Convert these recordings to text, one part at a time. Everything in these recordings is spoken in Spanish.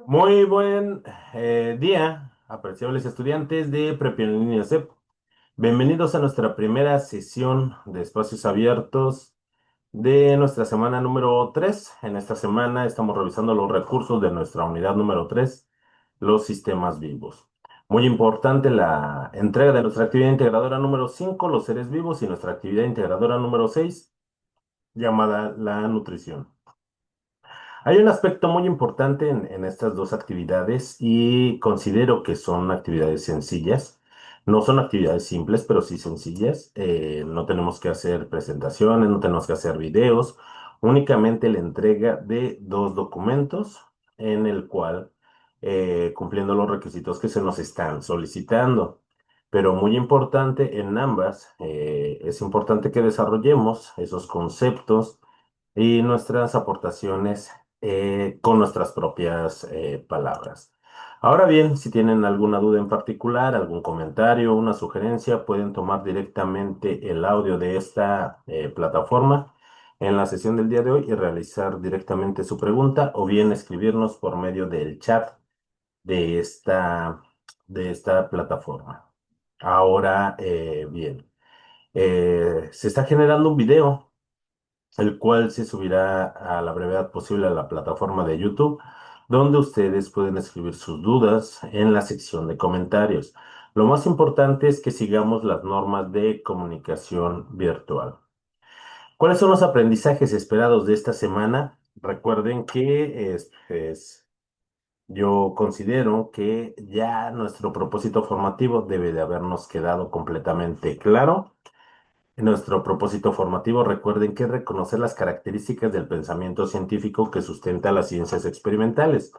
Muy buen día, apreciables estudiantes de Prepa en Línea CEP. Bienvenidos a nuestra primera sesión de espacios abiertos de nuestra semana número 3. En esta semana estamos revisando los recursos de nuestra unidad número 3, los sistemas vivos. Muy importante la entrega de nuestra actividad integradora número 5, los seres vivos, y nuestra actividad integradora número 6, llamada la nutrición. Hay un aspecto muy importante en estas dos actividades y considero que son actividades sencillas. No son actividades simples, pero sí sencillas. No tenemos que hacer presentaciones, no tenemos que hacer videos, únicamente la entrega de dos documentos en el cual, cumpliendo los requisitos que se nos están solicitando. Pero muy importante en ambas, es importante que desarrollemos esos conceptos y nuestras aportaciones con nuestras propias palabras. Ahora bien, si tienen alguna duda en particular, algún comentario, una sugerencia, pueden tomar directamente el audio de esta plataforma en la sesión del día de hoy y realizar directamente su pregunta, o bien escribirnos por medio del chat de esta plataforma. Ahora bien, se está generando un video el cual se subirá a la brevedad posible a la plataforma de YouTube, donde ustedes pueden escribir sus dudas en la sección de comentarios. Lo más importante es que sigamos las normas de comunicación virtual. ¿Cuáles son los aprendizajes esperados de esta semana? Recuerden que yo considero que ya nuestro propósito formativo debe de habernos quedado completamente claro. Nuestro propósito formativo, recuerden que es reconocer las características del pensamiento científico que sustenta las ciencias experimentales.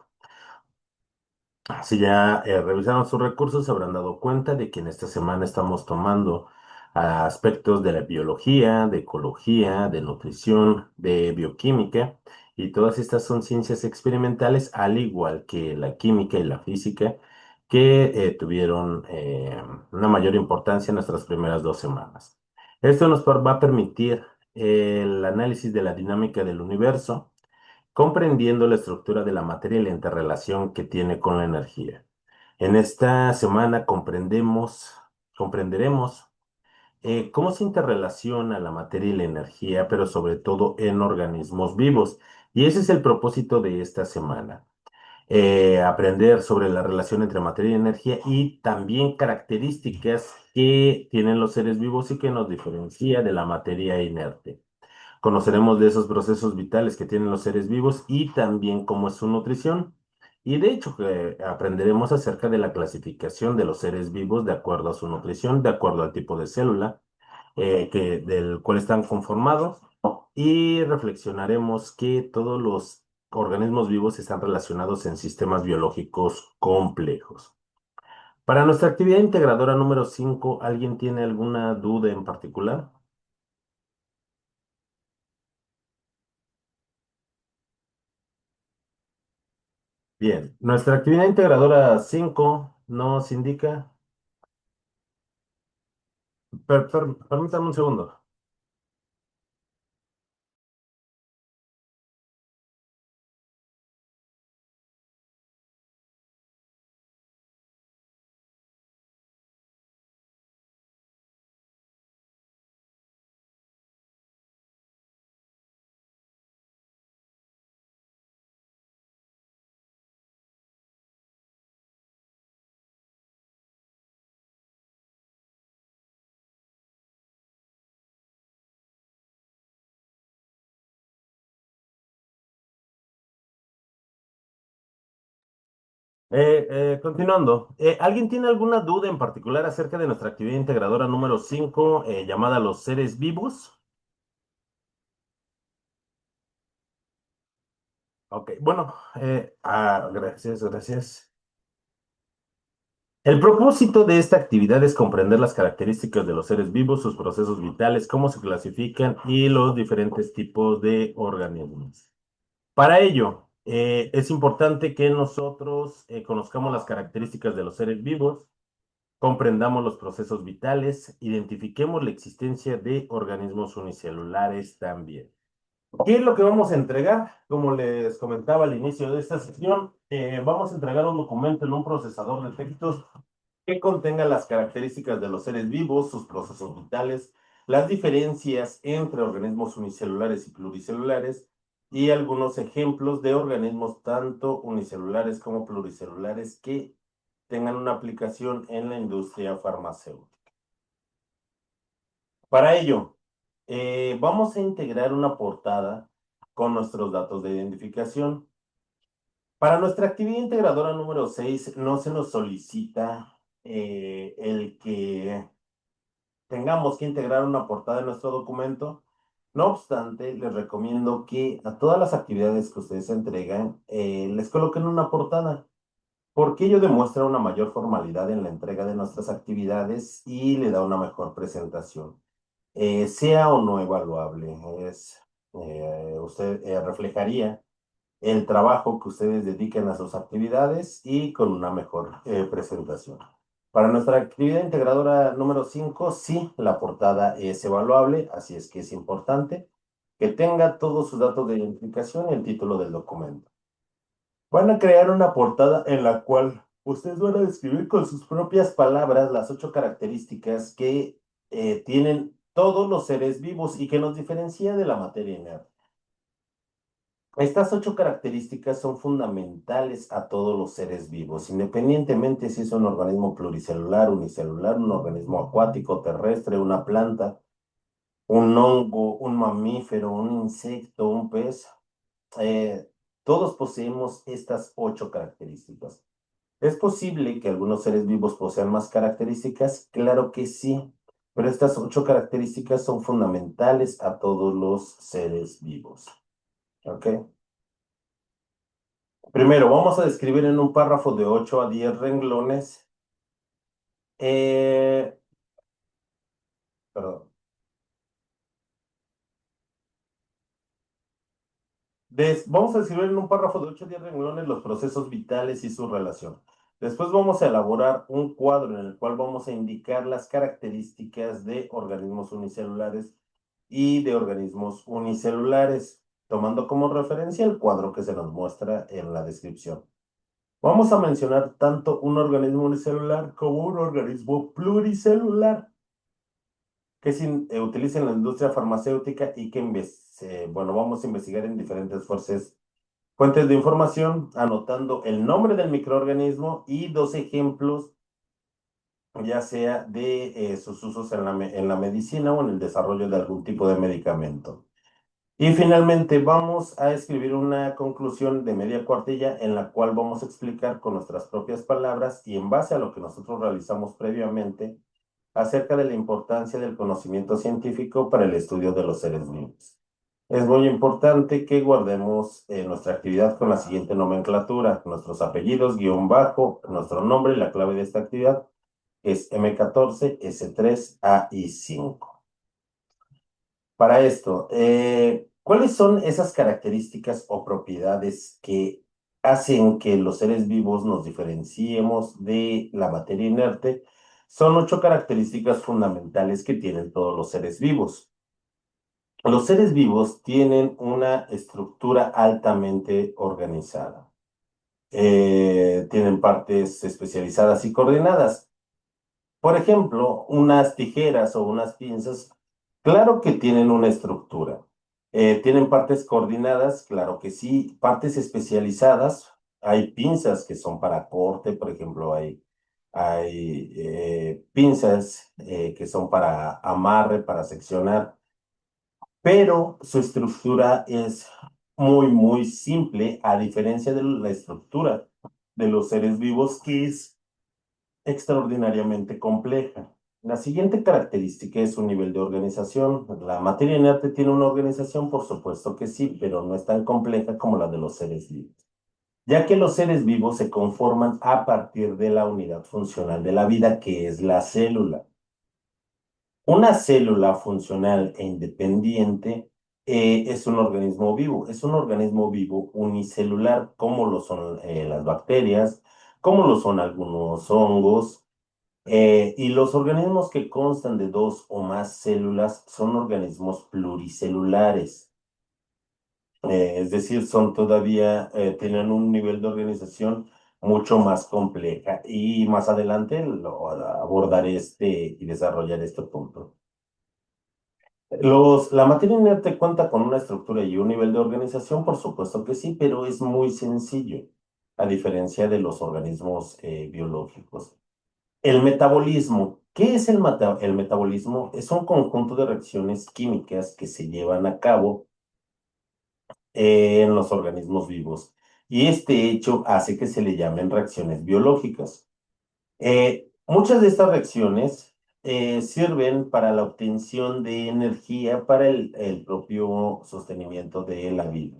Si ya revisaron sus recursos, se habrán dado cuenta de que en esta semana estamos tomando aspectos de la biología, de ecología, de nutrición, de bioquímica, y todas estas son ciencias experimentales, al igual que la química y la física, que tuvieron una mayor importancia en nuestras primeras 2 semanas. Esto nos va a permitir el análisis de la dinámica del universo, comprendiendo la estructura de la materia y la interrelación que tiene con la energía. En esta semana comprenderemos cómo se interrelaciona la materia y la energía, pero sobre todo en organismos vivos. Y ese es el propósito de esta semana. Aprender sobre la relación entre materia y energía, y también características que tienen los seres vivos y que nos diferencia de la materia inerte. Conoceremos de esos procesos vitales que tienen los seres vivos y también cómo es su nutrición. Y de hecho, aprenderemos acerca de la clasificación de los seres vivos de acuerdo a su nutrición, de acuerdo al tipo de célula del cual están conformados. Y reflexionaremos que todos los organismos vivos están relacionados en sistemas biológicos complejos. Para nuestra actividad integradora número 5, ¿alguien tiene alguna duda en particular? Bien, nuestra actividad integradora 5 nos indica, permítame un segundo. Continuando, ¿alguien tiene alguna duda en particular acerca de nuestra actividad integradora número 5, llamada los seres vivos? Ok, bueno, gracias, gracias. El propósito de esta actividad es comprender las características de los seres vivos, sus procesos vitales, cómo se clasifican y los diferentes tipos de organismos. Para ello, es importante que nosotros conozcamos las características de los seres vivos, comprendamos los procesos vitales, identifiquemos la existencia de organismos unicelulares también. ¿Qué es lo que vamos a entregar? Como les comentaba al inicio de esta sesión, vamos a entregar un documento en un procesador de textos que contenga las características de los seres vivos, sus procesos vitales, las diferencias entre organismos unicelulares y pluricelulares y algunos ejemplos de organismos tanto unicelulares como pluricelulares que tengan una aplicación en la industria farmacéutica. Para ello, vamos a integrar una portada con nuestros datos de identificación. Para nuestra actividad integradora número 6 no se nos solicita el que tengamos que integrar una portada en nuestro documento. No obstante, les recomiendo que a todas las actividades que ustedes entregan, les coloquen una portada, porque ello demuestra una mayor formalidad en la entrega de nuestras actividades y le da una mejor presentación. Sea o no evaluable, usted reflejaría el trabajo que ustedes dediquen a sus actividades y con una mejor presentación. Para nuestra actividad integradora número 5, sí, la portada es evaluable, así es que es importante que tenga todos sus datos de identificación y el título del documento. Van a crear una portada en la cual ustedes van a describir con sus propias palabras las 8 características que tienen todos los seres vivos y que nos diferencia de la materia inerte. Estas 8 características son fundamentales a todos los seres vivos, independientemente si es un organismo pluricelular, unicelular, un organismo acuático, terrestre, una planta, un hongo, un mamífero, un insecto, un pez. eh, Todos poseemos estas 8 características. ¿Es posible que algunos seres vivos posean más características? Claro que sí, pero estas 8 características son fundamentales a todos los seres vivos. ¿Ok? Primero, vamos a describir en un párrafo de 8 a 10 renglones. eh, Perdón. Vamos a describir en un párrafo de 8 a 10 renglones los procesos vitales y su relación. Después vamos a elaborar un cuadro en el cual vamos a indicar las características de organismos unicelulares y de organismos unicelulares, tomando como referencia el cuadro que se nos muestra en la descripción. Vamos a mencionar tanto un organismo unicelular como un organismo pluricelular que se utiliza en la industria farmacéutica y que bueno, vamos a investigar en diferentes fuentes de información, anotando el nombre del microorganismo y dos ejemplos, ya sea de sus usos en en la medicina o en el desarrollo de algún tipo de medicamento. Y finalmente vamos a escribir una conclusión de media cuartilla en la cual vamos a explicar con nuestras propias palabras y en base a lo que nosotros realizamos previamente acerca de la importancia del conocimiento científico para el estudio de los seres vivos. Es muy importante que guardemos nuestra actividad con la siguiente nomenclatura: nuestros apellidos, guión bajo, nuestro nombre y la clave de esta actividad es M14, S3, A y 5. Para esto, ¿cuáles son esas características o propiedades que hacen que los seres vivos nos diferenciemos de la materia inerte? Son 8 características fundamentales que tienen todos los seres vivos. Los seres vivos tienen una estructura altamente organizada. Tienen partes especializadas y coordinadas. Por ejemplo, unas tijeras o unas pinzas, claro que tienen una estructura. ¿Tienen partes coordinadas? Claro que sí. Partes especializadas. Hay pinzas que son para corte, por ejemplo, hay pinzas que son para amarre, para seccionar, pero su estructura es muy simple, a diferencia de la estructura de los seres vivos, que es extraordinariamente compleja. La siguiente característica es su nivel de organización. La materia inerte tiene una organización, por supuesto que sí, pero no es tan compleja como la de los seres vivos, ya que los seres vivos se conforman a partir de la unidad funcional de la vida, que es la célula. Una célula funcional e independiente es un organismo vivo. Es un organismo vivo unicelular, como lo son las bacterias, como lo son algunos hongos. Y los organismos que constan de dos o más células son organismos pluricelulares. Es decir, son todavía, tienen un nivel de organización mucho más compleja y más adelante abordaré y desarrollar este punto. La materia inerte cuenta con una estructura y un nivel de organización, por supuesto que sí, pero es muy sencillo, a diferencia de los organismos biológicos. El metabolismo. ¿Qué es el metabolismo? Es un conjunto de reacciones químicas que se llevan a cabo en los organismos vivos. Y este hecho hace que se le llamen reacciones biológicas. Muchas de estas reacciones sirven para la obtención de energía para el propio sostenimiento de la vida,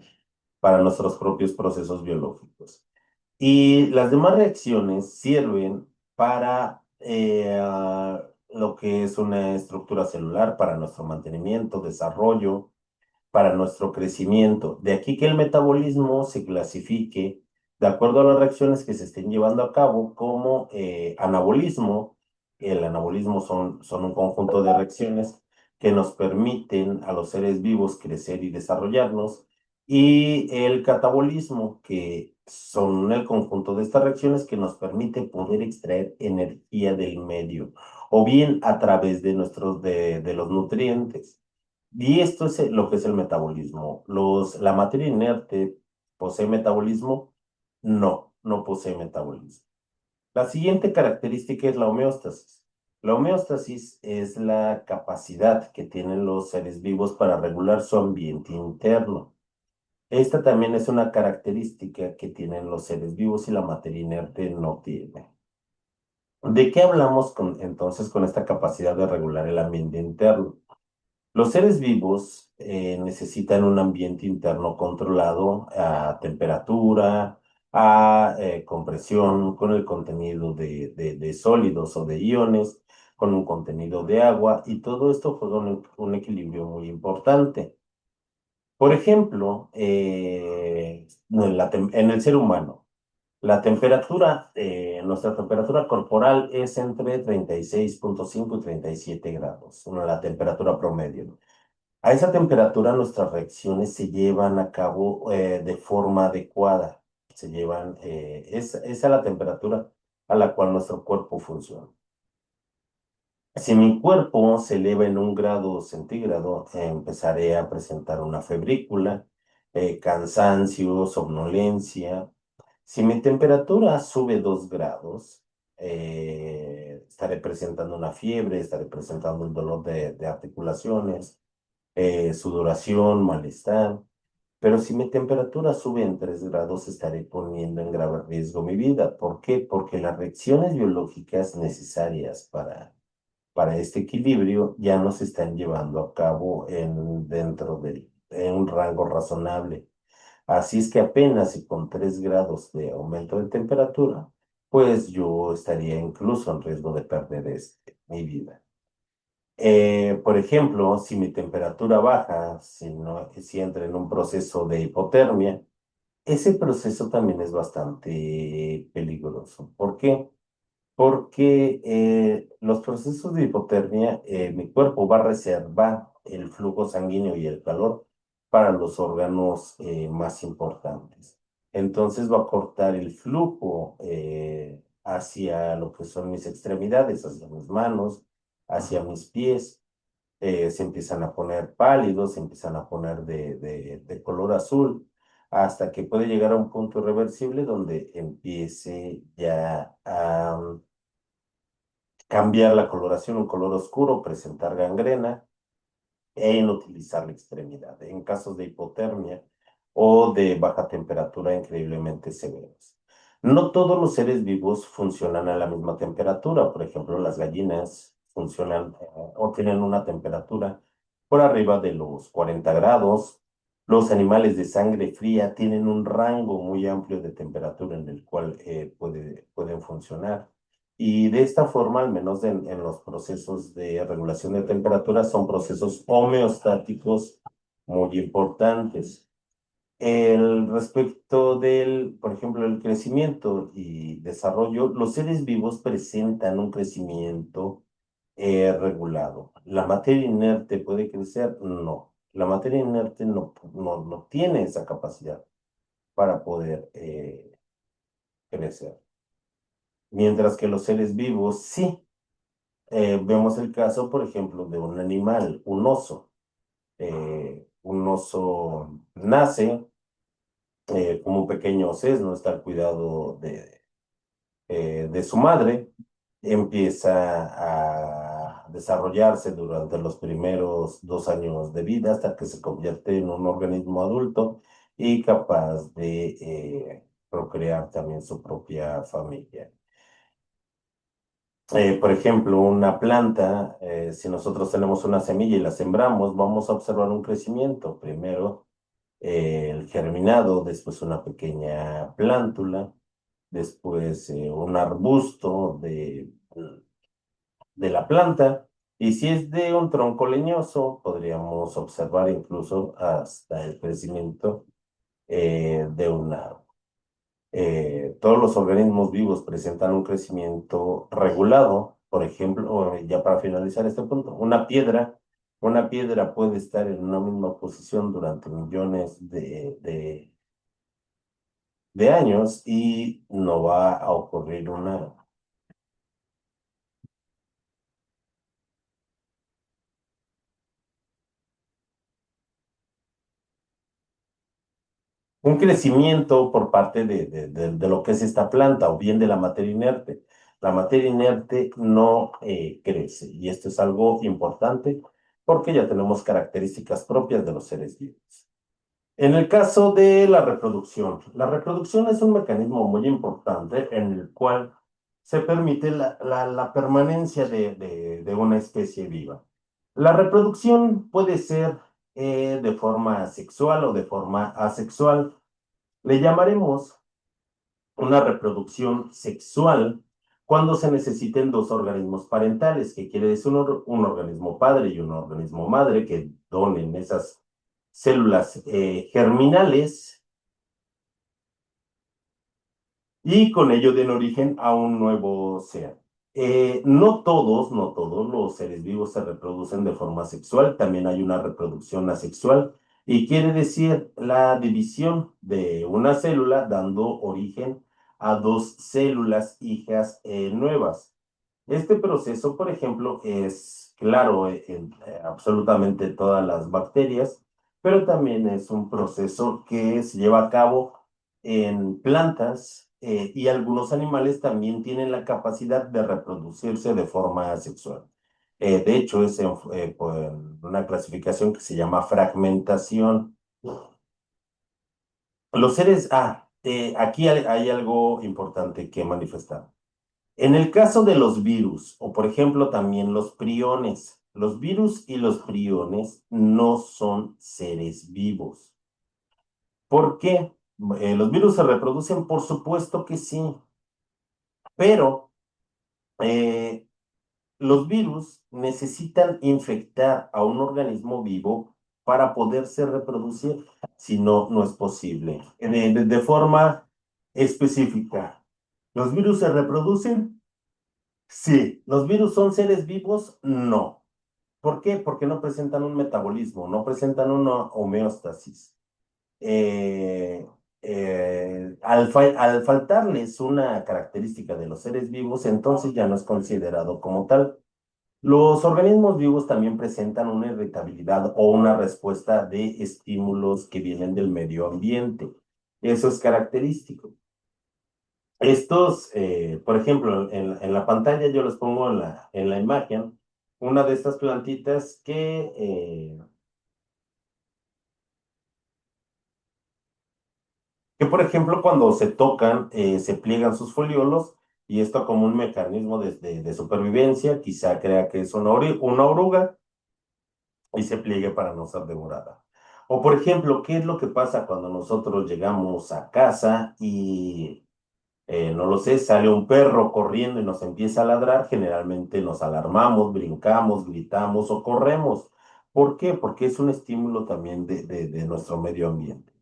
para nuestros propios procesos biológicos. Y las demás reacciones sirven para lo que es una estructura celular, para nuestro mantenimiento, desarrollo, para nuestro crecimiento. De aquí que el metabolismo se clasifique de acuerdo a las reacciones que se estén llevando a cabo como anabolismo. El anabolismo son un conjunto de reacciones que nos permiten a los seres vivos crecer y desarrollarnos. Y el catabolismo, que son el conjunto de estas reacciones que nos permite poder extraer energía del medio, o bien a través de los nutrientes. Y esto es lo que es el metabolismo. La materia inerte posee metabolismo. No, no posee metabolismo. La siguiente característica es la homeostasis. La homeostasis es la capacidad que tienen los seres vivos para regular su ambiente interno. Esta también es una característica que tienen los seres vivos y la materia inerte no tiene. ¿De qué hablamos entonces con esta capacidad de regular el ambiente interno? Los seres vivos necesitan un ambiente interno controlado a temperatura, a compresión, con el contenido de sólidos o de iones, con un contenido de agua, y todo esto juega un equilibrio muy importante. Por ejemplo, en el ser humano, nuestra temperatura corporal es entre 36,5 y 37 grados, la temperatura promedio. A esa temperatura nuestras reacciones se llevan a cabo de forma adecuada. Es a la temperatura a la cual nuestro cuerpo funciona. Si mi cuerpo se eleva en 1 grado centígrado, empezaré a presentar una febrícula, cansancio, somnolencia. Si mi temperatura sube 2 grados, estaré presentando una fiebre, estaré presentando un dolor de articulaciones, sudoración, malestar. Pero si mi temperatura sube en 3 grados, estaré poniendo en grave riesgo mi vida. ¿Por qué? Porque las reacciones biológicas necesarias para este equilibrio ya no se están llevando a cabo en un rango razonable. Así es que apenas y con 3 grados de aumento de temperatura, pues yo estaría incluso en riesgo de perder mi vida. Por ejemplo, si mi temperatura baja, si entra en un proceso de hipotermia, ese proceso también es bastante peligroso. ¿Por qué? Porque los procesos de hipotermia, mi cuerpo va a reservar el flujo sanguíneo y el calor para los órganos más importantes. Entonces va a cortar el flujo hacia lo que son mis extremidades, hacia mis manos, hacia mis pies. Se empiezan a poner pálidos, se empiezan a poner de color azul, hasta que puede llegar a un punto irreversible donde empiece ya a cambiar la coloración, un color oscuro, presentar gangrena e inutilizar la extremidad en casos de hipotermia o de baja temperatura increíblemente severos. No todos los seres vivos funcionan a la misma temperatura. Por ejemplo, las gallinas funcionan o tienen una temperatura por arriba de los 40 grados. Los animales de sangre fría tienen un rango muy amplio de temperatura en el cual pueden funcionar. Y de esta forma, al menos en los procesos de regulación de temperatura, son procesos homeostáticos muy importantes. Respecto por ejemplo, el crecimiento y desarrollo, los seres vivos presentan un crecimiento regulado. ¿La materia inerte puede crecer? No. La materia inerte no tiene esa capacidad para poder crecer. Mientras que los seres vivos sí. Vemos el caso, por ejemplo, de un animal, un oso. Un oso nace como un pequeño sesno, está al cuidado de su madre, empieza a desarrollarse durante los primeros 2 años de vida hasta que se convierte en un organismo adulto y capaz de procrear también su propia familia. Por ejemplo, una planta, si nosotros tenemos una semilla y la sembramos, vamos a observar un crecimiento. Primero el germinado, después una pequeña plántula, después un arbusto de la planta. Y si es de un tronco leñoso, podríamos observar incluso hasta el crecimiento de un árbol. Todos los organismos vivos presentan un crecimiento regulado. Por ejemplo, ya para finalizar este punto, una piedra puede estar en una misma posición durante millones de años y no va a ocurrir un crecimiento por parte de lo que es esta planta o bien de la materia inerte. La materia inerte no crece y esto es algo importante porque ya tenemos características propias de los seres vivos. En el caso de la reproducción es un mecanismo muy importante en el cual se permite la permanencia de una especie viva. La reproducción puede ser de forma sexual o de forma asexual. Le llamaremos una reproducción sexual cuando se necesiten dos organismos parentales, que quiere decir un organismo padre y un organismo madre que donen esas células germinales y con ello den origen a un nuevo ser. No todos los seres vivos se reproducen de forma sexual, también hay una reproducción asexual y quiere decir la división de una célula dando origen a dos células hijas nuevas. Este proceso, por ejemplo, es claro en absolutamente todas las bacterias, pero también es un proceso que se lleva a cabo en plantas y algunos animales también tienen la capacidad de reproducirse de forma sexual. De hecho, es por una clasificación que se llama fragmentación. Aquí hay algo importante que manifestar. En el caso de los virus, o por ejemplo también los priones, los virus y los priones no son seres vivos. ¿Por qué? ¿Los virus se reproducen? Por supuesto que sí, pero eh, los virus necesitan infectar a un organismo vivo para poderse reproducir, si no, no es posible. De forma específica, ¿los virus se reproducen? Sí. ¿Los virus son seres vivos? No. ¿Por qué? Porque no presentan un metabolismo, no presentan una homeostasis. Eh, al faltarles una característica de los seres vivos, entonces ya no es considerado como tal. Los organismos vivos también presentan una irritabilidad o una respuesta de estímulos que vienen del medio ambiente. Eso es característico. Por ejemplo, en la pantalla yo les pongo en la imagen una de estas plantitas que por ejemplo, cuando se tocan, se pliegan sus foliolos y esto como un mecanismo de supervivencia, quizá crea que es una oruga y se pliegue para no ser devorada. O por ejemplo, ¿qué es lo que pasa cuando nosotros llegamos a casa y no lo sé, sale un perro corriendo y nos empieza a ladrar? Generalmente nos alarmamos, brincamos, gritamos o corremos. ¿Por qué? Porque es un estímulo también de nuestro medio ambiente.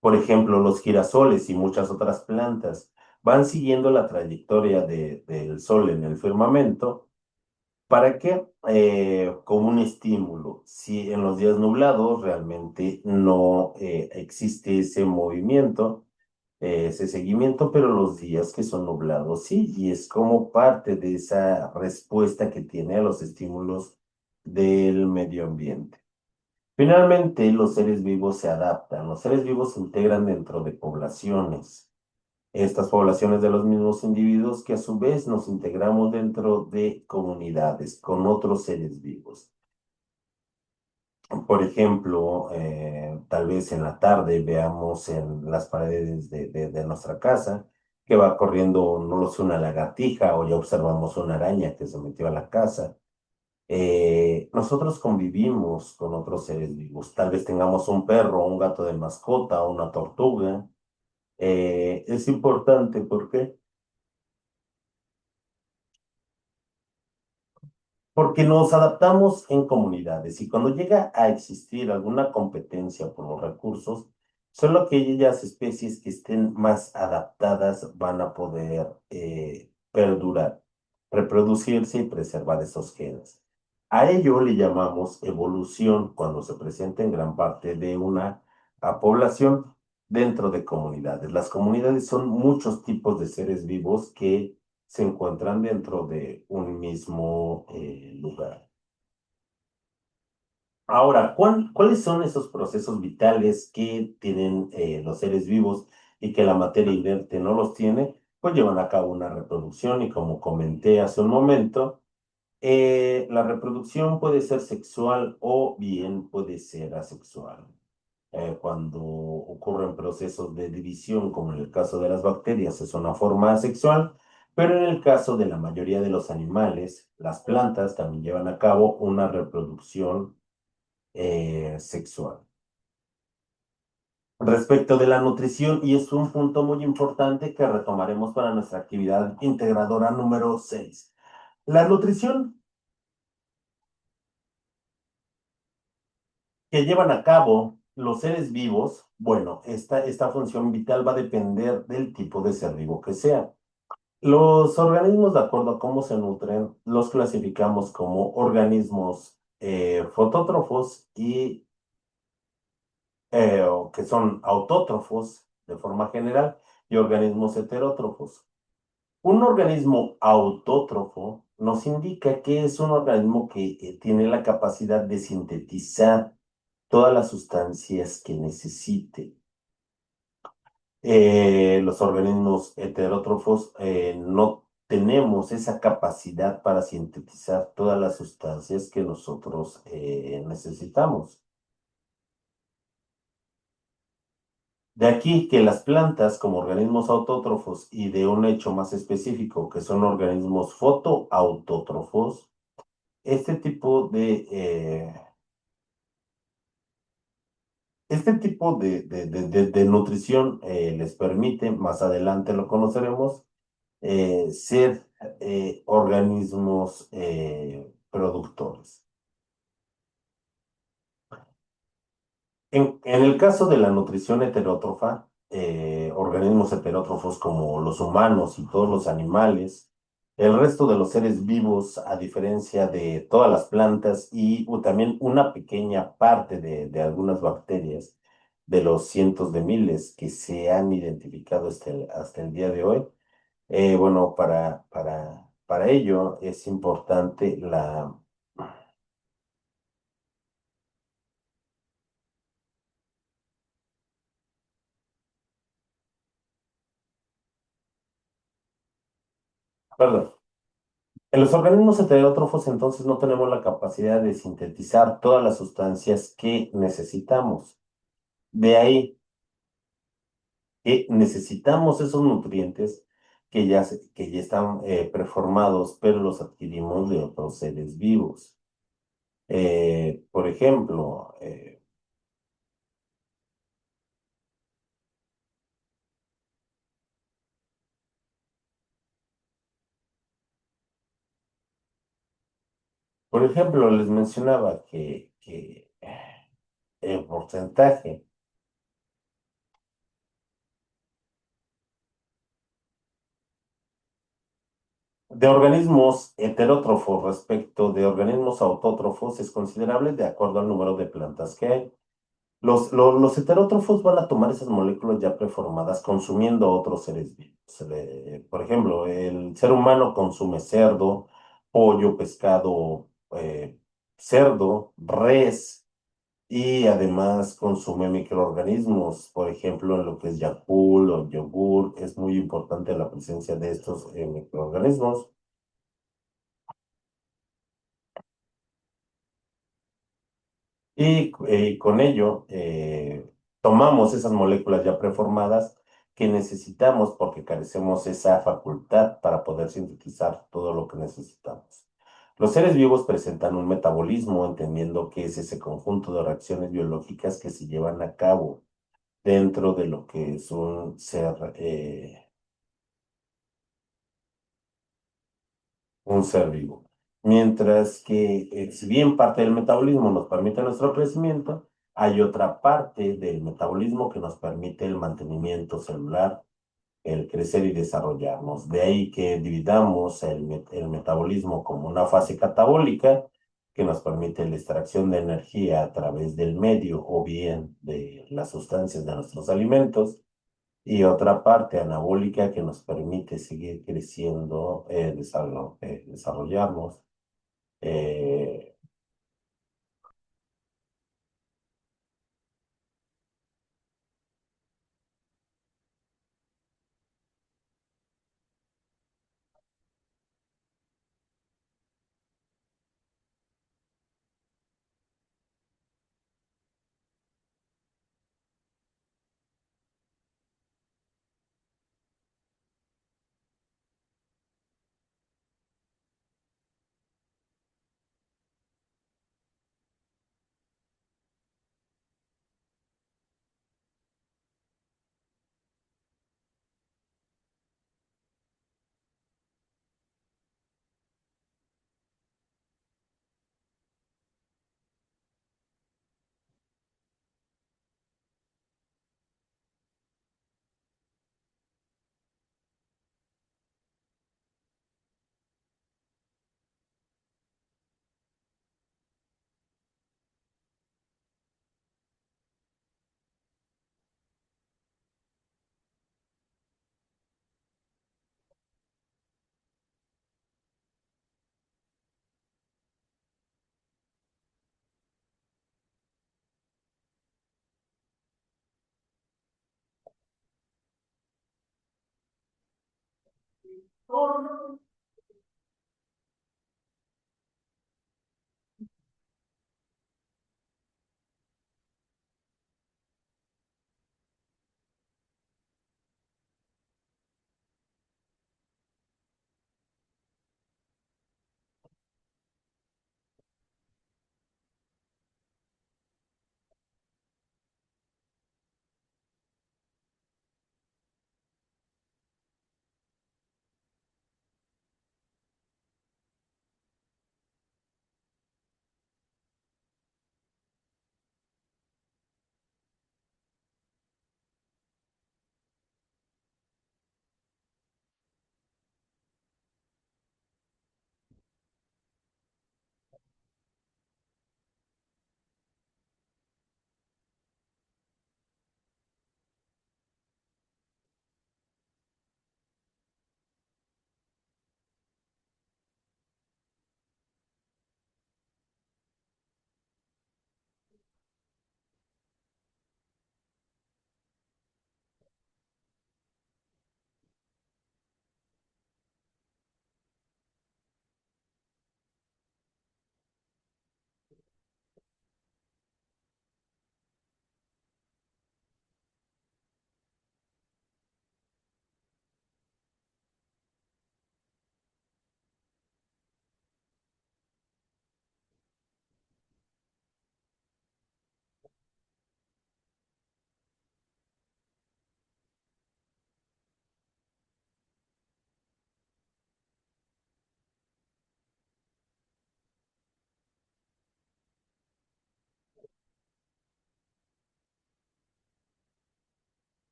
Por ejemplo, los girasoles y muchas otras plantas van siguiendo la trayectoria del sol en el firmamento ¿Para qué? Como un estímulo. Si en los días nublados realmente no existe ese movimiento, ese seguimiento, pero los días que son nublados sí, y es como parte de esa respuesta que tiene a los estímulos del medio ambiente. Finalmente, los seres vivos se adaptan, los seres vivos se integran dentro de poblaciones. Estas poblaciones de los mismos individuos que a su vez nos integramos dentro de comunidades con otros seres vivos. Por ejemplo, tal vez en la tarde veamos en las paredes de nuestra casa que va corriendo, no lo sé, una lagartija o ya observamos una araña que se metió a la casa. Nosotros convivimos con otros seres vivos. Tal vez tengamos un perro, un gato de mascota, una tortuga. Es importante porque Porque nos adaptamos en comunidades y cuando llega a existir alguna competencia por los recursos, solo aquellas especies que estén más adaptadas van a poder perdurar, reproducirse y preservar esos genes. A ello le llamamos evolución cuando se presenta en gran parte de una población dentro de comunidades. Las comunidades son muchos tipos de seres vivos que se encuentran dentro de un mismo lugar. Ahora, ¿cuáles son esos procesos vitales que tienen los seres vivos y que la materia inerte no los tiene? Pues llevan a cabo una reproducción y como comenté hace un momento, la reproducción puede ser sexual o bien puede ser asexual. Cuando ocurren procesos de división, como en el caso de las bacterias, es una forma asexual, pero en el caso de la mayoría de los animales, las plantas también llevan a cabo una reproducción sexual. Respecto de la nutrición, y es un punto muy importante que retomaremos para nuestra actividad integradora número 6. La nutrición que llevan a cabo los seres vivos, bueno, esta función vital va a depender del tipo de ser vivo que sea. Los organismos, de acuerdo a cómo se nutren, los clasificamos como organismos fotótrofos y o que son autótrofos de forma general y organismos heterótrofos. Un organismo autótrofo nos indica que es un organismo que tiene la capacidad de sintetizar todas las sustancias que necesite. Los organismos heterótrofos no tenemos esa capacidad para sintetizar todas las sustancias que nosotros necesitamos. De aquí que las plantas, como organismos autótrofos y de un hecho más específico, que son organismos fotoautótrofos, este tipo de nutrición les permite, más adelante lo conoceremos, ser organismos productores. En el caso de la nutrición heterótrofa, organismos heterótrofos como los humanos y todos los animales, el resto de los seres vivos, a diferencia de todas las plantas y también una pequeña parte de algunas bacterias, de los cientos de miles que se han identificado hasta el día de hoy, bueno, para ello es importante perdón. En los organismos heterótrofos entonces no tenemos la capacidad de sintetizar todas las sustancias que necesitamos. De ahí que necesitamos esos nutrientes que ya están preformados, pero los adquirimos de otros seres vivos. Por ejemplo, les mencionaba que el porcentaje De organismos heterótrofos respecto de organismos autótrofos es considerable de acuerdo al número de plantas que hay. Los heterótrofos van a tomar esas moléculas ya preformadas consumiendo otros seres vivos. Por ejemplo, el ser humano consume cerdo, pollo, pescado, cerdo, res y además consume microorganismos. Por ejemplo, en lo que es Yakult o yogur, es muy importante la presencia de estos microorganismos. Y con ello tomamos esas moléculas ya preformadas que necesitamos porque carecemos esa facultad para poder sintetizar todo lo que necesitamos. Los seres vivos presentan un metabolismo, entendiendo que es ese conjunto de reacciones biológicas que se llevan a cabo dentro de lo que es un ser vivo. Mientras que, si bien parte del metabolismo nos permite nuestro crecimiento, hay otra parte del metabolismo que nos permite el mantenimiento celular, el crecer y desarrollarnos. De ahí que dividamos el metabolismo como una fase catabólica que nos permite la extracción de energía a través del medio o bien de las sustancias de nuestros alimentos y otra parte anabólica que nos permite seguir creciendo, desarrollarnos. eh,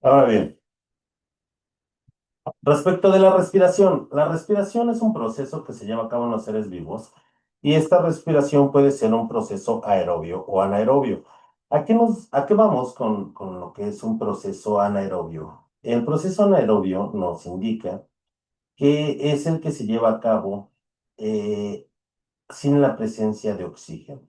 Ahora bien, respecto de la respiración es un proceso que se lleva a cabo en los seres vivos y esta respiración puede ser un proceso aerobio o anaerobio. ¿A qué vamos con lo que es un proceso anaerobio? El proceso anaerobio nos indica que es el que se lleva a cabo eh, sin la presencia de oxígeno.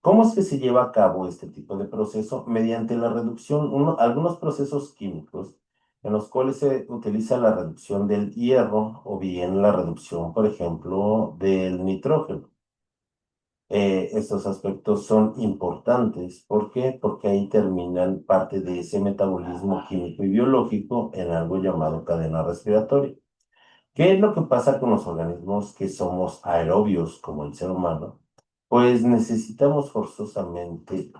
¿Cómo es que se lleva a cabo este tipo de proceso? Mediante la reducción, algunos procesos químicos en los cuales se utiliza la reducción del hierro o bien la reducción, por ejemplo, del nitrógeno. Estos aspectos son importantes. ¿Por qué? Porque ahí terminan parte de ese metabolismo químico y biológico en algo llamado cadena respiratoria. ¿Qué es lo que pasa con los organismos que somos aerobios, como el ser humano? Pues necesitamos forzosamente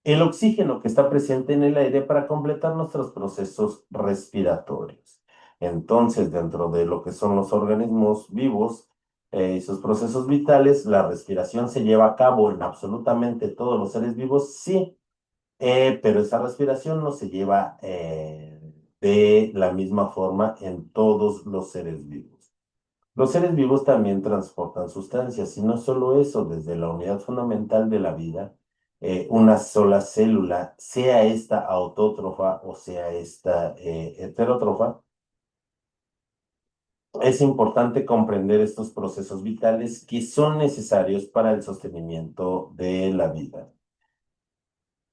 el oxígeno que está presente en el aire para completar nuestros procesos respiratorios. Entonces, dentro de lo que son los organismos vivos y sus procesos vitales, la respiración se lleva a cabo en absolutamente todos los seres vivos, sí, pero esa respiración no se lleva de la misma forma en todos los seres vivos. Los seres vivos también transportan sustancias, y no solo eso, desde la unidad fundamental de la vida, una sola célula, sea esta autótrofa o sea esta heterótrofa, es importante comprender estos procesos vitales que son necesarios para el sostenimiento de la vida.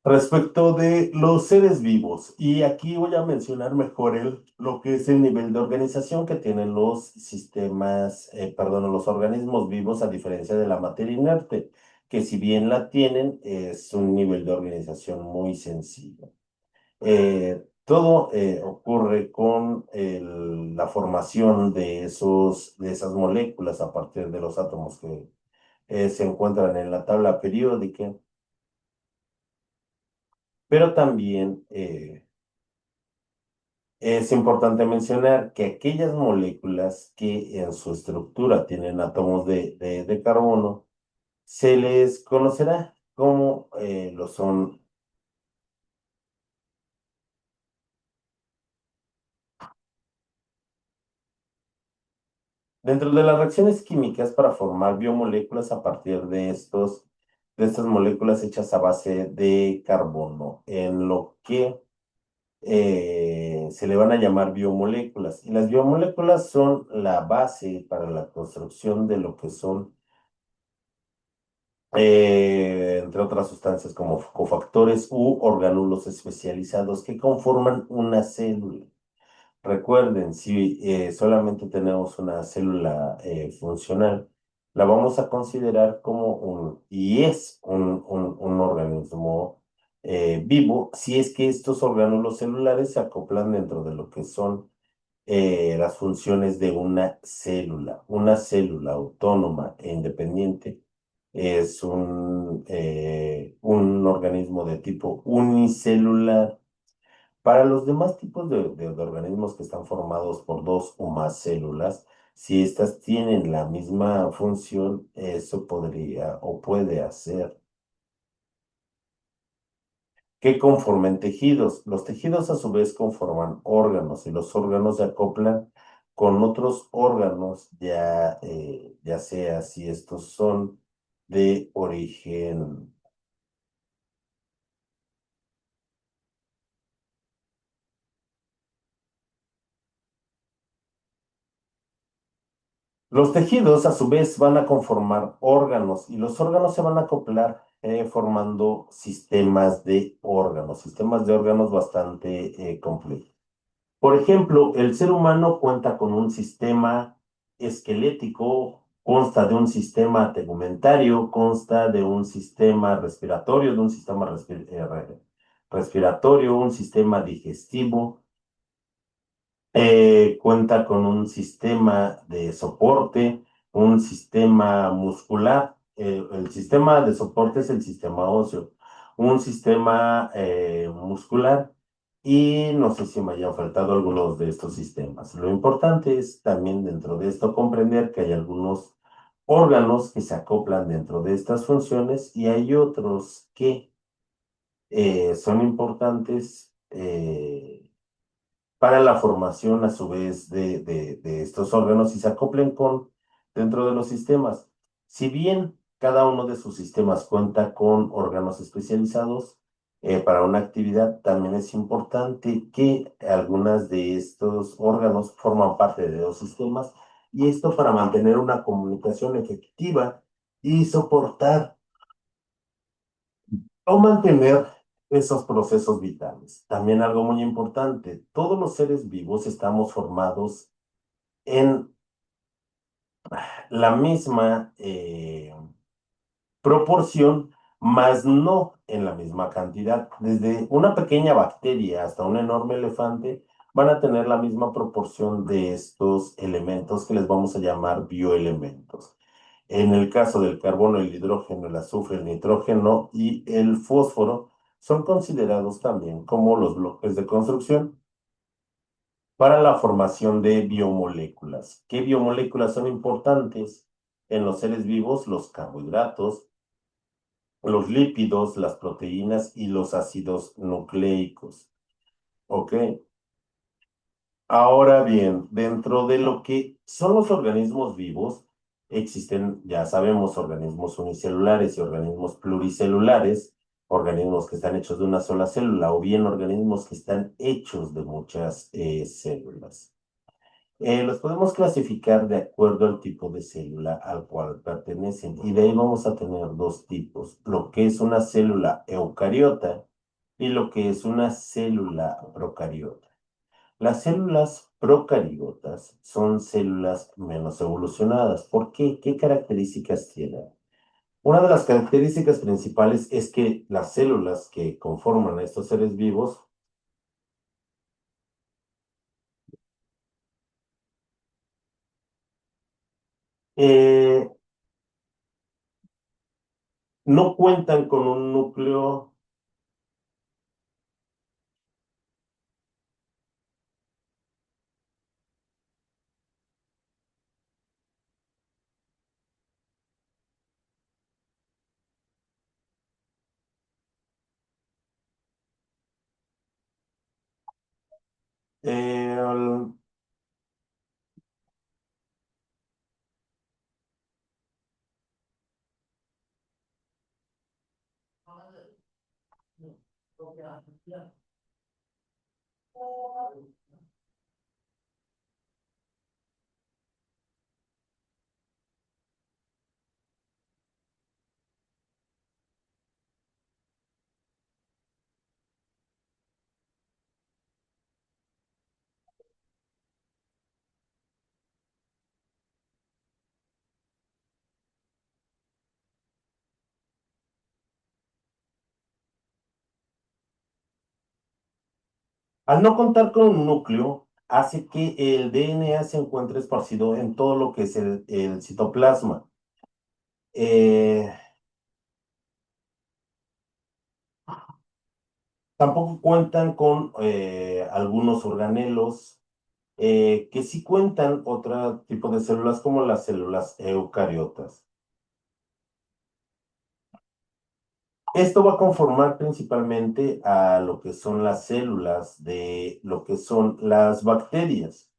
Respecto de los seres vivos, y aquí voy a mencionar mejor lo que es el nivel de organización que tienen los sistemas, perdón, los organismos vivos a diferencia de la materia inerte, que si bien la tienen, es un nivel de organización muy sencillo. Todo ocurre con la formación de esas moléculas a partir de los átomos que se encuentran en la tabla periódica, pero también es importante mencionar que aquellas moléculas que en su estructura tienen átomos de carbono, se les conocerá como lo son. Dentro de las reacciones químicas para formar biomoléculas a partir de estas moléculas hechas a base de carbono, en lo que se le van a llamar biomoléculas. Y las biomoléculas son la base para la construcción de lo que son entre otras sustancias como cofactores u orgánulos especializados que conforman una célula. Recuerden, si solamente tenemos una célula funcional, la vamos a considerar como y es un organismo vivo, si es que estos orgánulos celulares se acoplan dentro de lo que son las funciones de una célula. Una célula autónoma e independiente es un organismo de tipo unicelular. Para los demás tipos de organismos que están formados por dos o más células, si éstas tienen la misma función, eso podría o puede hacer que conformen tejidos. Los tejidos a su vez conforman órganos y los órganos se acoplan con otros órganos, ya sea si estos son de origen. Los tejidos a su vez van a conformar órganos y los órganos se van a acoplar formando sistemas de órganos bastante complejos. Por ejemplo, el ser humano cuenta con un sistema esquelético, consta de un sistema tegumentario, consta de un sistema respiratorio, de un sistema respiratorio, un sistema digestivo, cuenta con un sistema de soporte, un sistema muscular. El sistema de soporte es el sistema óseo, un sistema muscular y no sé si me hayan faltado algunos de estos sistemas. Lo importante es también dentro de esto comprender que hay algunos órganos que se acoplan dentro de estas funciones y hay otros que son importantes para la formación a su vez de estos órganos y se acoplen con dentro de los sistemas. Si bien cada uno de sus sistemas cuenta con órganos especializados para una actividad, también es importante que algunas de estos órganos forman parte de los sistemas y esto para mantener una comunicación efectiva y soportar o mantener esos procesos vitales. También algo muy importante, todos los seres vivos estamos formados en la misma proporción, mas no en la misma cantidad. Desde una pequeña bacteria hasta un enorme elefante van a tener la misma proporción de estos elementos que les vamos a llamar bioelementos. En el caso del carbono, el hidrógeno, el azufre, el nitrógeno y el fósforo son considerados también como los bloques de construcción para la formación de biomoléculas. ¿Qué biomoléculas son importantes en los seres vivos? Los carbohidratos, los lípidos, las proteínas y los ácidos nucleicos. ¿Ok? Ahora bien, dentro de lo que son los organismos vivos, existen, ya sabemos, organismos unicelulares y organismos pluricelulares, organismos que están hechos de una sola célula o bien organismos que están hechos de muchas células. Los podemos clasificar de acuerdo al tipo de célula al cual pertenecen y de ahí vamos a tener dos tipos, lo que es una célula eucariota y lo que es una célula procariota. Las células procariotas son células menos evolucionadas. ¿Por qué? ¿Qué características tienen? Una de las características principales es que las células que conforman a estos seres vivos eh, no cuentan con un núcleo. eh, Al no contar con un núcleo, hace que el DNA se encuentre esparcido en todo lo que es el citoplasma. Eh, Tampoco cuentan con algunos organelos que sí cuentan otro tipo de células como las células eucariotas. Esto va a conformar principalmente a lo que son las células de lo que son las bacterias.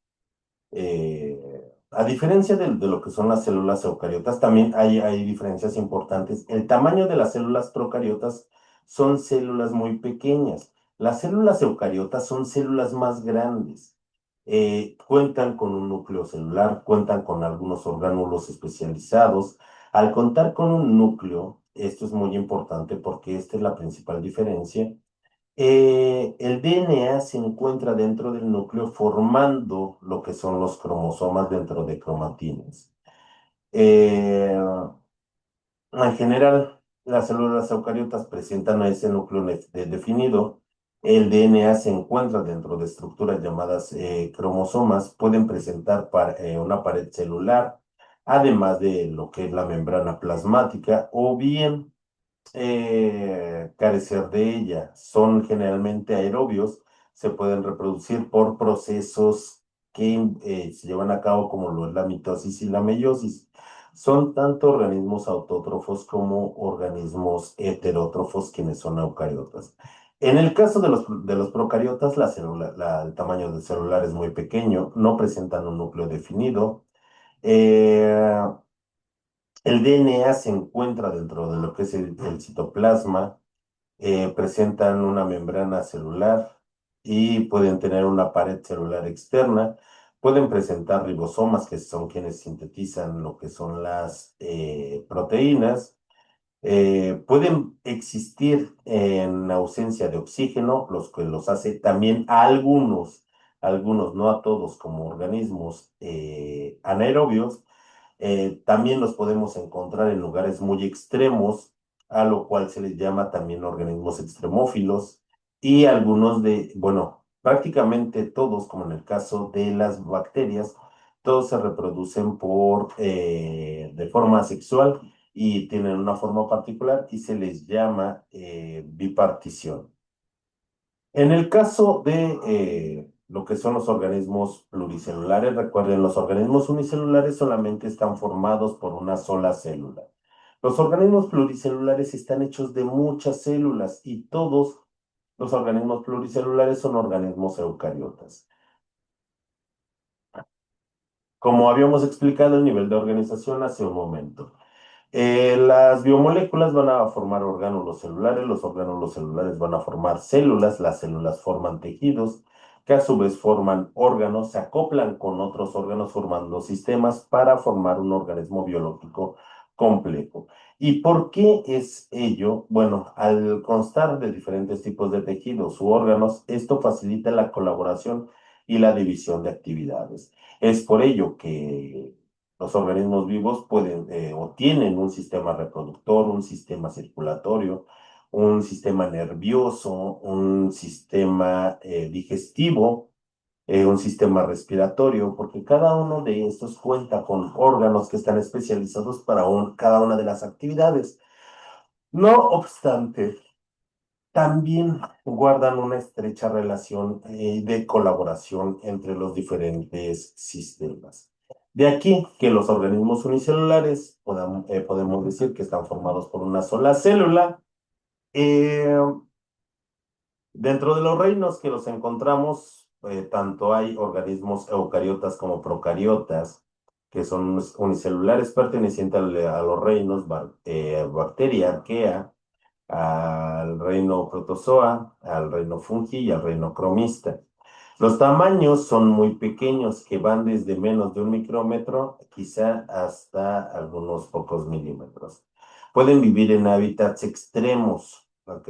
A diferencia de lo que son las células eucariotas, también hay diferencias importantes. El tamaño de las células procariotas son células muy pequeñas. Las células eucariotas son células más grandes. Cuentan con un núcleo celular, cuentan con algunos orgánulos especializados. Al contar con un núcleo, esto es muy importante porque esta es la principal diferencia. El DNA se encuentra dentro del núcleo formando lo que son los cromosomas dentro de cromatines. Eh, en general, las células eucariotas presentan ese núcleo definido. El DNA se encuentra dentro de estructuras llamadas cromosomas. Pueden presentar una pared celular, además de lo que es la membrana plasmática, o bien carecer de ella. Son generalmente aerobios, se pueden reproducir por procesos que se llevan a cabo como lo es la mitosis y la meiosis. son tanto organismos autótrofos como organismos heterótrofos, quienes son eucariotas. En el caso de los procariotas, el tamaño del celular es muy pequeño, no presentan un núcleo definido. Eh, el DNA se encuentra dentro de lo que es el citoplasma, presentan una membrana celular y pueden tener una pared celular externa. Pueden presentar ribosomas, que son quienes sintetizan lo que son las proteínas. Pueden existir en ausencia de oxígeno, los que los hace también a algunos, no a todos, como organismos anaerobios. También los podemos encontrar en lugares muy extremos, a lo cual se les llama también organismos extremófilos, y algunos bueno, prácticamente todos, como en el caso de las bacterias, todos se reproducen de forma sexual y tienen una forma particular y se les llama bipartición. En el caso de lo que son los organismos pluricelulares, recuerden, los organismos unicelulares solamente están formados por una sola célula. Los organismos pluricelulares están hechos de muchas células y todos los organismos pluricelulares son organismos eucariotas. Como habíamos explicado el nivel de organización hace un momento. Las biomoléculas van a formar orgánulos celulares, los orgánulos celulares van a formar células, las células forman tejidos, que a su vez forman órganos, se acoplan con otros órganos formando sistemas para formar un organismo biológico complejo. ¿Y por qué es ello? Bueno, al constar de diferentes tipos de tejidos u órganos, esto facilita la colaboración y la división de actividades. Es por ello que los organismos vivos pueden o tienen un sistema reproductor, un sistema circulatorio, un sistema nervioso, un sistema digestivo, un sistema respiratorio, porque cada uno de estos cuenta con órganos que están especializados para cada una de las actividades. No obstante, también guardan una estrecha relación de colaboración entre los diferentes sistemas. De aquí que los organismos unicelulares podemos decir que están formados por una sola célula. Eh, Dentro de los reinos que los encontramos, tanto hay organismos eucariotas como procariotas, que son unicelulares pertenecientes a los reinos bacteria, arquea, al reino protozoa, al reino fungi y al reino cromista. Los tamaños son muy pequeños, que van desde menos de 1 micrómetro, quizá hasta algunos pocos milímetros. Pueden vivir en hábitats extremos, ¿ok?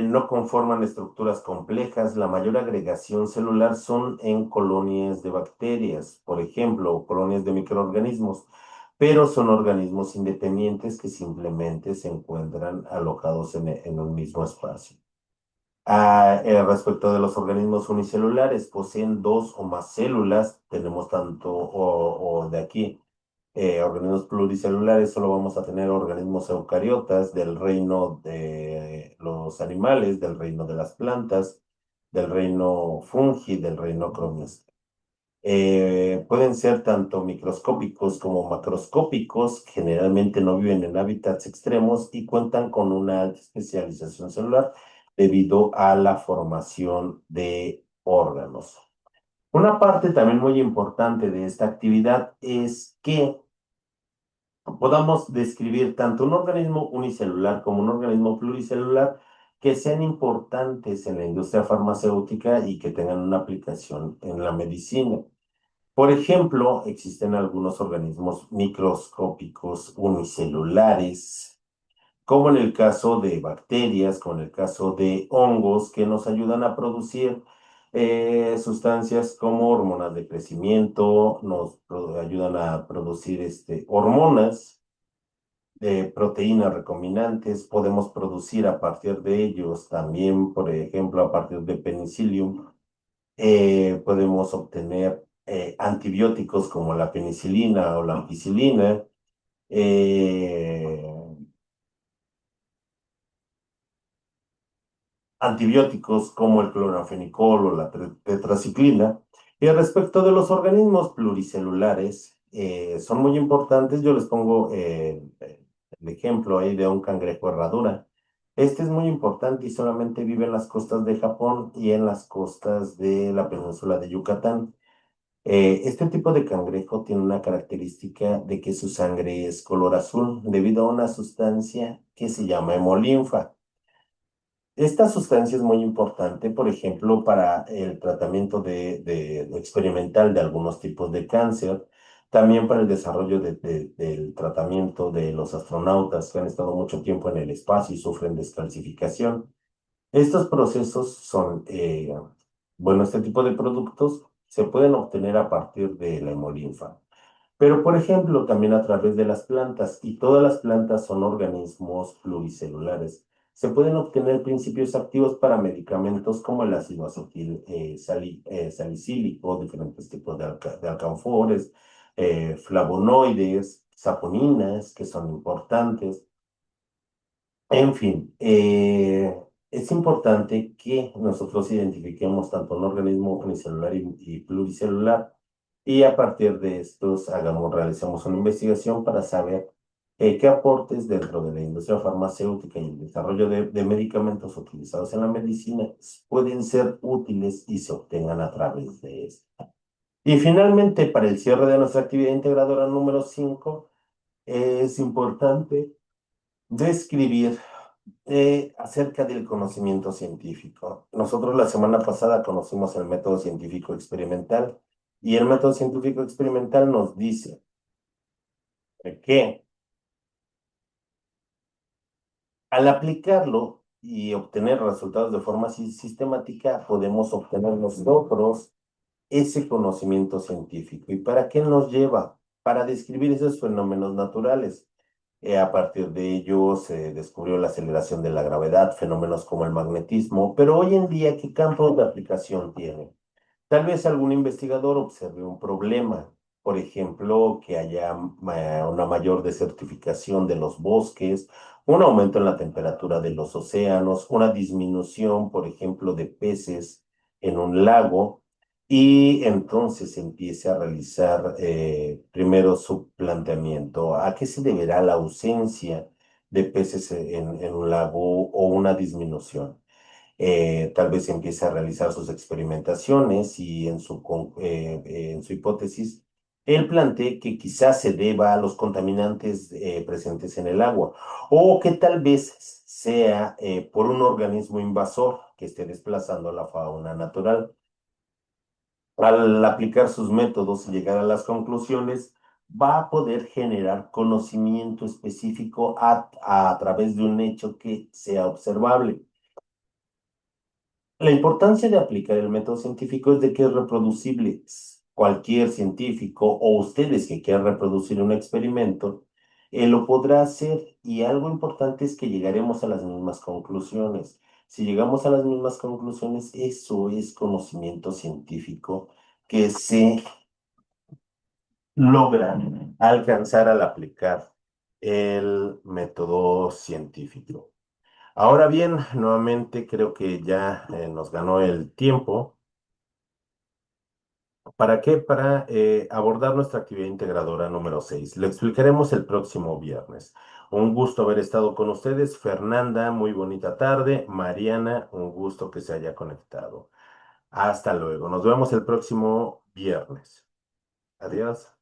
No conforman estructuras complejas. La mayor agregación celular son en colonias de bacterias, por ejemplo, o colonias de microorganismos, pero son organismos independientes que simplemente se encuentran alojados en un mismo espacio. Respecto de los organismos unicelulares, poseen dos o más células, tenemos tanto o de aquí organismos pluricelulares, solo vamos a tener organismos eucariotas del reino de los animales, del reino de las plantas, del reino fungi, del reino cromista. Pueden ser tanto microscópicos como macroscópicos, generalmente no viven en hábitats extremos y cuentan con una alta especialización celular debido a la formación de órganos. Una parte también muy importante de esta actividad es que podamos describir tanto un organismo unicelular como un organismo pluricelular que sean importantes en la industria farmacéutica y que tengan una aplicación en la medicina. Por ejemplo, existen algunos organismos microscópicos unicelulares, como en el caso de bacterias, como en el caso de hongos, que nos ayudan a producir sustancias como hormonas de crecimiento, ayudan a producir hormonas, proteínas recombinantes, podemos producir a partir de ellos también, por ejemplo, a partir de penicillium, podemos obtener antibióticos como la penicilina o la ampicilina, eh, antibióticos como el cloranfenicol o la tetraciclina. Y respecto de los organismos pluricelulares, son muy importantes. Yo les pongo el ejemplo ahí de un cangrejo herradura. Este es muy importante y solamente vive en las costas de Japón y en las costas de la península de Yucatán. Este tipo de cangrejo tiene una característica de que su sangre es color azul debido a una sustancia que se llama hemolinfa. Esta sustancia es muy importante, por ejemplo, para el tratamiento experimental de algunos tipos de cáncer, también para el desarrollo del tratamiento de los astronautas que han estado mucho tiempo en el espacio y sufren descalcificación. Estos procesos son, bueno, este tipo de productos se pueden obtener a partir de la hemolinfa. Pero, por ejemplo, también a través de las plantas, y todas las plantas son organismos pluricelulares. Se pueden obtener principios activos para medicamentos como el ácido acetil salicílico, diferentes tipos de alcanfores, flavonoides, saponinas, que son importantes. En fin, es importante que nosotros identifiquemos tanto un organismo unicelular y pluricelular y a partir de estos realicemos una investigación para saber qué aportes dentro de la industria farmacéutica y el desarrollo de medicamentos utilizados en la medicina pueden ser útiles y se obtengan a través de esto. Y finalmente, para el cierre de nuestra actividad integradora número 5, es importante describir acerca del conocimiento científico. Nosotros la semana pasada conocimos el método científico experimental y el método científico experimental nos dice que al aplicarlo y obtener resultados de forma sistemática, podemos obtener nosotros ese conocimiento científico. ¿Y para qué nos lleva? Para describir esos fenómenos naturales. A partir de ello se descubrió la aceleración de la gravedad, fenómenos como el magnetismo, pero hoy en día, ¿qué campo de aplicación tiene? Tal vez algún investigador observe un problema, por ejemplo, que haya una mayor desertificación de los bosques, un aumento en la temperatura de los océanos, una disminución, por ejemplo, de peces en un lago, y entonces empiece a realizar primero su planteamiento. ¿A qué se deberá la ausencia de peces en un lago o una disminución? Tal vez empiece a realizar sus experimentaciones y en su hipótesis, él plantea que quizás se deba a los contaminantes presentes en el agua o que tal vez sea por un organismo invasor que esté desplazando la fauna natural. Al aplicar sus métodos y llegar a las conclusiones, va a poder generar conocimiento específico a través de un hecho que sea observable. La importancia de aplicar el método científico es de que es reproducible. Cualquier científico o ustedes que quieran reproducir un experimento, lo podrá hacer y algo importante es que llegaremos a las mismas conclusiones. Si llegamos a las mismas conclusiones, eso es conocimiento científico que se logra alcanzar al aplicar el método científico. Ahora bien, nuevamente creo que ya nos ganó el tiempo. ¿Para qué? Para abordar nuestra actividad integradora número 6. Le explicaremos el próximo viernes. Un gusto haber estado con ustedes. Fernanda, muy bonita tarde. Mariana, un gusto que se haya conectado. Hasta luego. Nos vemos el próximo viernes. Adiós.